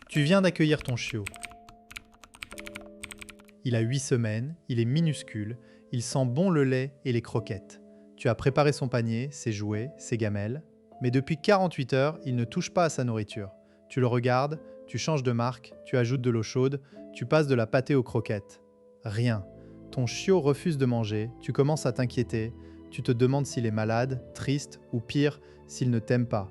Tu viens d'accueillir ton chiot. Il a 8 semaines, il est minuscule, il sent bon le lait et les croquettes. Tu as préparé son panier, ses jouets, ses gamelles. Mais depuis 48 heures, il ne touche pas à sa nourriture. Tu le regardes, tu changes de marque, tu ajoutes de l'eau chaude, tu passes de la pâtée aux croquettes. Rien. Ton chiot refuse de manger, tu commences à t'inquiéter, tu te demandes s'il est malade, triste ou pire, s'il ne t'aime pas.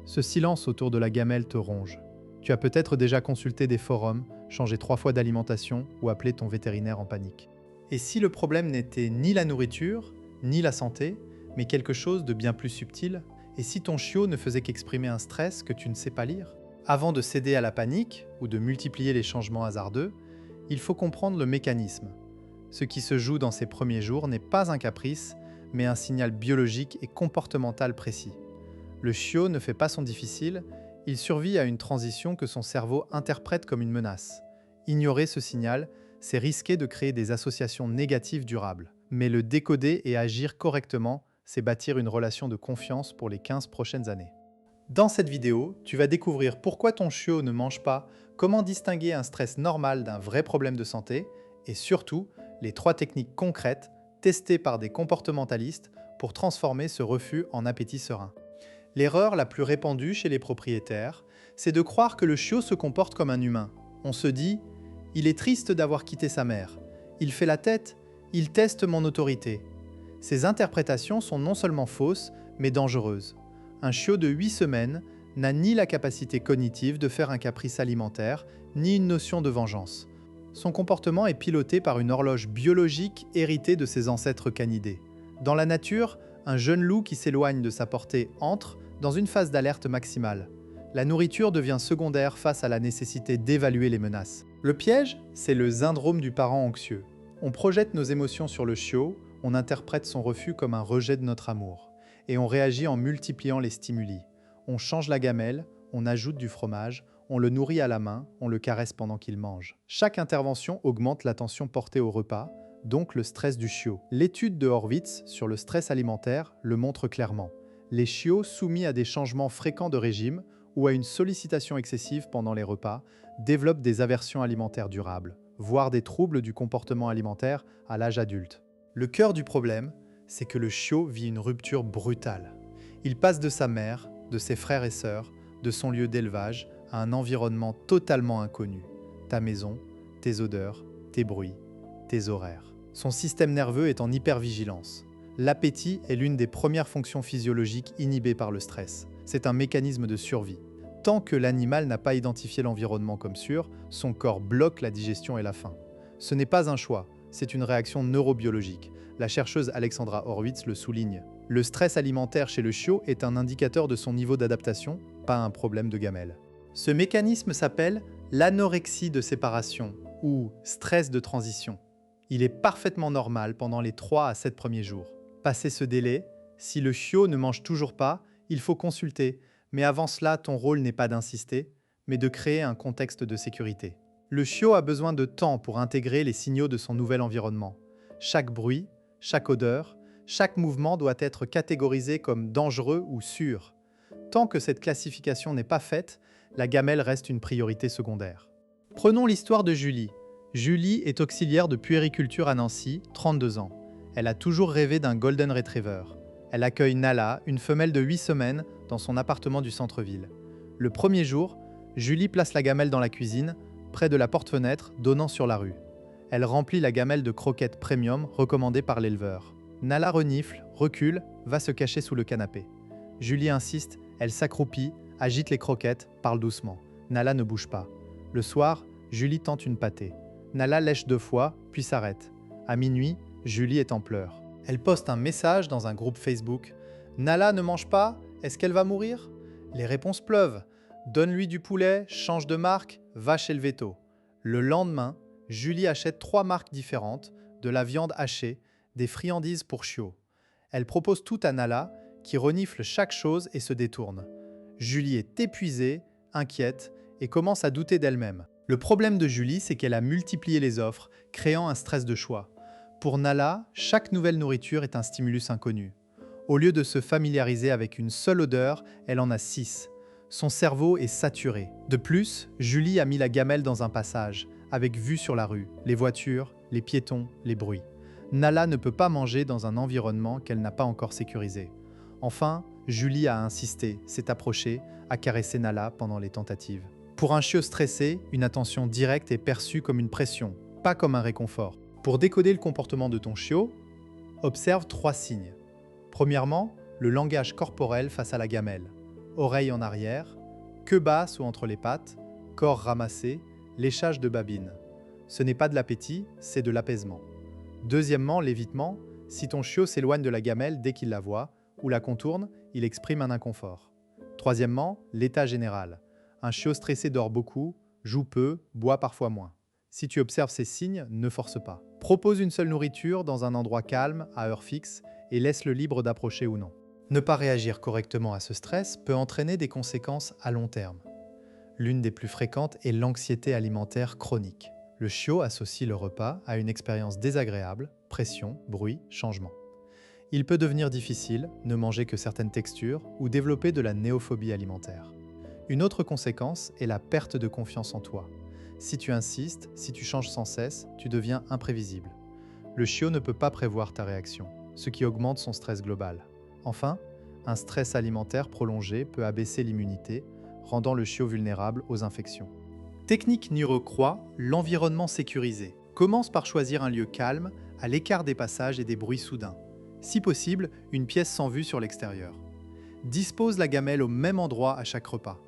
Ce silence autour de la gamelle te ronge. Tu as peut-être déjà consulté des forums, changé 3 fois d'alimentation ou appelé ton vétérinaire en panique. Et si le problème n'était ni la nourriture, ni la santé, mais quelque chose de bien plus subtil? Et si ton chiot ne faisait qu'exprimer un stress que tu ne sais pas lire? Avant de céder à la panique ou de multiplier les changements hasardeux, il faut comprendre le mécanisme. Ce qui se joue dans ces premiers jours n'est pas un caprice, mais un signal biologique et comportemental précis. Le chiot ne fait pas son difficile, il survit à une transition que son cerveau interprète comme une menace. Ignorer ce signal, c'est risquer de créer des associations négatives durables. Mais le décoder et agir correctement, c'est bâtir une relation de confiance pour les 15 prochaines années. Dans cette vidéo, tu vas découvrir pourquoi ton chiot ne mange pas, comment distinguer un stress normal d'un vrai problème de santé, et surtout, les 3 techniques concrètes testées par des comportementalistes pour transformer ce refus en appétit serein. L'erreur la plus répandue chez les propriétaires, c'est de croire que le chiot se comporte comme un humain. On se dit « il est triste d'avoir quitté sa mère, il fait la tête, il teste mon autorité ». Ces interprétations sont non seulement fausses, mais dangereuses. Un chiot de 8 semaines n'a ni la capacité cognitive de faire un caprice alimentaire, ni une notion de vengeance. Son comportement est piloté par une horloge biologique héritée de ses ancêtres canidés. Dans la nature, un jeune loup qui s'éloigne de sa portée entre dans une phase d'alerte maximale. La nourriture devient secondaire face à la nécessité d'évaluer les menaces. Le piège, c'est le syndrome du parent anxieux. On projette nos émotions sur le chiot, on interprète son refus comme un rejet de notre amour. Et on réagit en multipliant les stimuli. On change la gamelle, on ajoute du fromage, on le nourrit à la main, on le caresse pendant qu'il mange. Chaque intervention augmente l'attention portée au repas, donc le stress du chiot. L'étude de Horvitz sur le stress alimentaire le montre clairement. Les chiots soumis à des changements fréquents de régime ou à une sollicitation excessive pendant les repas développent des aversions alimentaires durables, voire des troubles du comportement alimentaire à l'âge adulte. Le cœur du problème, c'est que le chiot vit une rupture brutale. Il passe de sa mère, de ses frères et sœurs, de son lieu d'élevage à un environnement totalement inconnu. Ta maison, tes odeurs, tes bruits, tes horaires. Son système nerveux est en hypervigilance. L'appétit est l'une des premières fonctions physiologiques inhibées par le stress. C'est un mécanisme de survie. Tant que l'animal n'a pas identifié l'environnement comme sûr, son corps bloque la digestion et la faim. Ce n'est pas un choix, c'est une réaction neurobiologique. La chercheuse Alexandra Horwitz le souligne. Le stress alimentaire chez le chiot est un indicateur de son niveau d'adaptation, pas un problème de gamelle. Ce mécanisme s'appelle l'anorexie de séparation ou stress de transition. Il est parfaitement normal pendant les 3 à 7 premiers jours. Passé ce délai, si le chiot ne mange toujours pas, il faut consulter, mais avant cela, ton rôle n'est pas d'insister, mais de créer un contexte de sécurité. Le chiot a besoin de temps pour intégrer les signaux de son nouvel environnement. Chaque bruit, chaque odeur, chaque mouvement doit être catégorisé comme dangereux ou sûr. Tant que cette classification n'est pas faite, la gamelle reste une priorité secondaire. Prenons l'histoire de Julie. Julie est auxiliaire de puériculture à Nancy, 32 ans. Elle a toujours rêvé d'un Golden Retriever. Elle accueille Nala, une femelle de 8 semaines, dans son appartement du centre-ville. Le premier jour, Julie place la gamelle dans la cuisine, près de la porte-fenêtre donnant sur la rue. Elle remplit la gamelle de croquettes premium recommandées par l'éleveur. Nala renifle, recule, va se cacher sous le canapé. Julie insiste, elle s'accroupit, agite les croquettes, parle doucement. Nala ne bouge pas. Le soir, Julie tente une pâtée. Nala lèche 2 fois, puis s'arrête. À minuit, Julie est en pleurs. Elle poste un message dans un groupe Facebook. « Nala ne mange pas? Est-ce qu'elle va mourir ?» Les réponses pleuvent. « Donne-lui du poulet, change de marque, va chez le veto. » Le lendemain, Julie achète 3 marques différentes, de la viande hachée, des friandises pour chiots. Elle propose tout à Nala, qui renifle chaque chose et se détourne. Julie est épuisée, inquiète et commence à douter d'elle-même. Le problème de Julie, c'est qu'elle a multiplié les offres, créant un stress de choix. Pour Nala, chaque nouvelle nourriture est un stimulus inconnu. Au lieu de se familiariser avec une seule odeur, elle en a 6. Son cerveau est saturé. De plus, Julie a mis la gamelle dans un passage, avec vue sur la rue, les voitures, les piétons, les bruits. Nala ne peut pas manger dans un environnement qu'elle n'a pas encore sécurisé. Enfin, Julie a insisté, s'est approchée, a caressé Nala pendant les tentatives. Pour un chiot stressé, une attention directe est perçue comme une pression, pas comme un réconfort. Pour décoder le comportement de ton chiot, observe 3 signes. Premièrement, le langage corporel face à la gamelle. Oreille en arrière, queue basse ou entre les pattes, corps ramassé, léchage de babine. Ce n'est pas de l'appétit, c'est de l'apaisement. Deuxièmement, l'évitement. Si ton chiot s'éloigne de la gamelle dès qu'il la voit ou la contourne, il exprime un inconfort. Troisièmement, l'état général. Un chiot stressé dort beaucoup, joue peu, boit parfois moins. Si tu observes ces signes, ne force pas. Propose une seule nourriture dans un endroit calme, à heure fixe, et laisse-le libre d'approcher ou non. Ne pas réagir correctement à ce stress peut entraîner des conséquences à long terme. L'une des plus fréquentes est l'anxiété alimentaire chronique. Le chiot associe le repas à une expérience désagréable, pression, bruit, changement. Il peut devenir difficile, ne manger que certaines textures ou développer de la néophobie alimentaire. Une autre conséquence est la perte de confiance en toi. Si tu insistes, si tu changes sans cesse, tu deviens imprévisible. Le chiot ne peut pas prévoir ta réaction, ce qui augmente son stress global. Enfin, un stress alimentaire prolongé peut abaisser l'immunité, rendant le chiot vulnérable aux infections. Technique numéro 3, l'environnement sécurisé. Commence par choisir un lieu calme, à l'écart des passages et des bruits soudains. Si possible, une pièce sans vue sur l'extérieur. Dispose la gamelle au même endroit à chaque repas.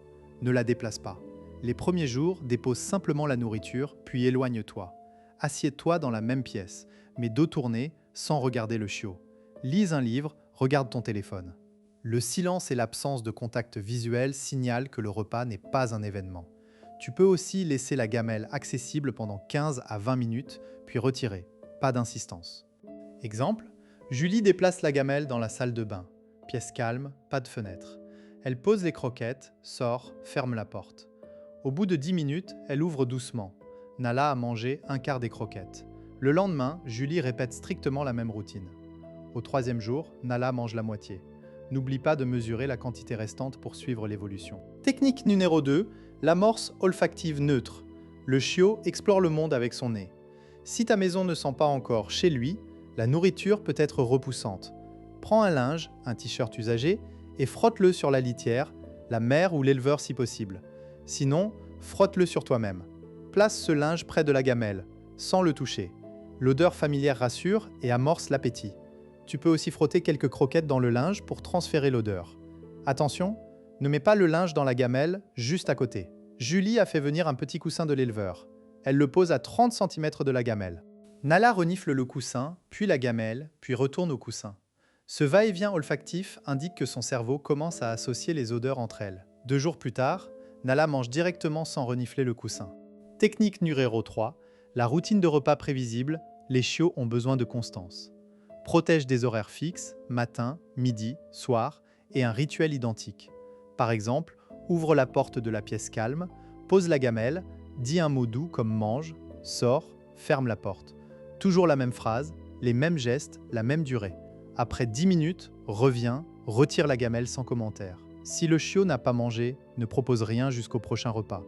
Ne la déplace pas. Les premiers jours, dépose simplement la nourriture, puis éloigne-toi. Assieds-toi dans la même pièce, mais dos tourné, sans regarder le chiot. Lise un livre, regarde ton téléphone. Le silence et l'absence de contact visuel signalent que le repas n'est pas un événement. Tu peux aussi laisser la gamelle accessible pendant 15 à 20 minutes, puis retirer. Pas d'insistance. Exemple, Julie déplace la gamelle dans la salle de bain. Pièce calme, pas de fenêtre. Elle pose les croquettes, sort, ferme la porte. Au bout de 10 minutes, elle ouvre doucement. Nala a mangé un quart des croquettes. Le lendemain, Julie répète strictement la même routine. Au 3e jour, Nala mange la moitié. N'oublie pas de mesurer la quantité restante pour suivre l'évolution. Technique numéro 2, l'amorce olfactive neutre. Le chiot explore le monde avec son nez. Si ta maison ne sent pas encore chez lui, la nourriture peut être repoussante. Prends un linge, un t-shirt usagé, et frotte-le sur la litière, la mère ou l'éleveur si possible. Sinon, frotte-le sur toi-même. Place ce linge près de la gamelle, sans le toucher. L'odeur familière rassure et amorce l'appétit. Tu peux aussi frotter quelques croquettes dans le linge pour transférer l'odeur. Attention, ne mets pas le linge dans la gamelle, juste à côté. Julie a fait venir un petit coussin de l'éleveur. Elle le pose à 30 cm de la gamelle. Nala renifle le coussin, puis la gamelle, puis retourne au coussin. Ce va-et-vient olfactif indique que son cerveau commence à associer les odeurs entre elles. 2 jours plus tard, Nala mange directement sans renifler le coussin. Technique numéro 3, la routine de repas prévisible, les chiots ont besoin de constance. Protège des horaires fixes, matin, midi, soir, et un rituel identique. Par exemple, ouvre la porte de la pièce calme, pose la gamelle, dis un mot doux comme mange, sors, ferme la porte. Toujours la même phrase, les mêmes gestes, la même durée. Après 10 minutes, reviens, retire la gamelle sans commentaire. Si le chiot n'a pas mangé, ne propose rien jusqu'au prochain repas.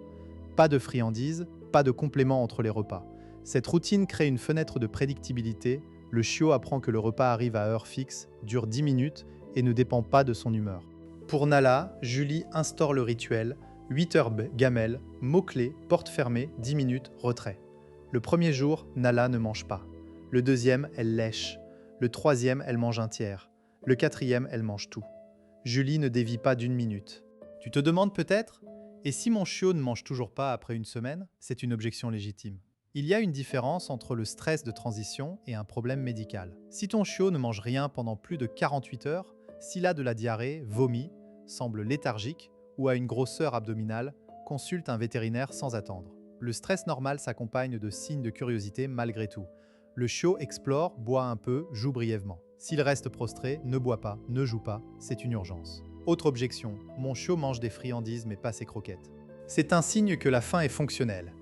Pas de friandises, pas de compléments entre les repas. Cette routine crée une fenêtre de prédictibilité. Le chiot apprend que le repas arrive à heure fixe, dure 10 minutes et ne dépend pas de son humeur. Pour Nala, Julie instaure le rituel 8 heures gamelle, mots-clés, porte fermée, 10 minutes, retrait. Le premier jour, Nala ne mange pas. Le deuxième, elle lèche. Le troisième, elle mange un tiers. Le quatrième, elle mange tout. Julie ne dévie pas d'1 minute. Tu te demandes peut-être, et si mon chiot ne mange toujours pas après 1 semaine? C'est une objection légitime. Il y a une différence entre le stress de transition et un problème médical. Si ton chiot ne mange rien pendant plus de 48 heures, s'il a de la diarrhée, vomit, semble léthargique ou a une grosseur abdominale, consulte un vétérinaire sans attendre. Le stress normal s'accompagne de signes de curiosité malgré tout. Le chiot explore, boit un peu, joue brièvement. S'il reste prostré, ne boit pas, ne joue pas, c'est une urgence. Autre objection, mon chiot mange des friandises mais pas ses croquettes. C'est un signe que la faim est fonctionnelle.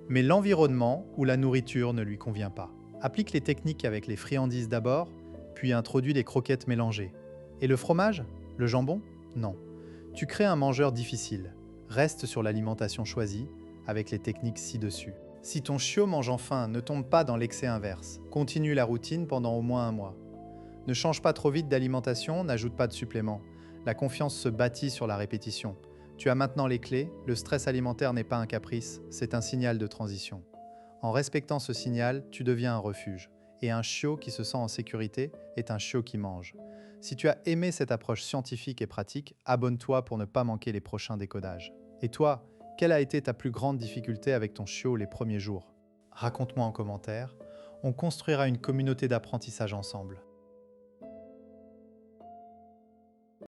Mais l'environnement ou la nourriture ne lui convient pas. Applique les techniques avec les friandises d'abord, puis introduis les croquettes mélangées. Et le fromage? Le jambon? Non. Tu crées un mangeur difficile. Reste sur l'alimentation choisie, avec les techniques ci-dessus. Si ton chiot mange enfin, ne tombe pas dans l'excès inverse. Continue la routine pendant au moins un mois. Ne change pas trop vite d'alimentation, n'ajoute pas de suppléments. La confiance se bâtit sur la répétition. Tu as maintenant les clés, le stress alimentaire n'est pas un caprice, c'est un signal de transition. En respectant ce signal, tu deviens un refuge. Et un chiot qui se sent en sécurité est un chiot qui mange. Si tu as aimé cette approche scientifique et pratique, abonne-toi pour ne pas manquer les prochains décodages. Et toi, quelle a été ta plus grande difficulté avec ton chiot les premiers jours? Raconte-moi en commentaire. On construira une communauté d'apprentissage ensemble.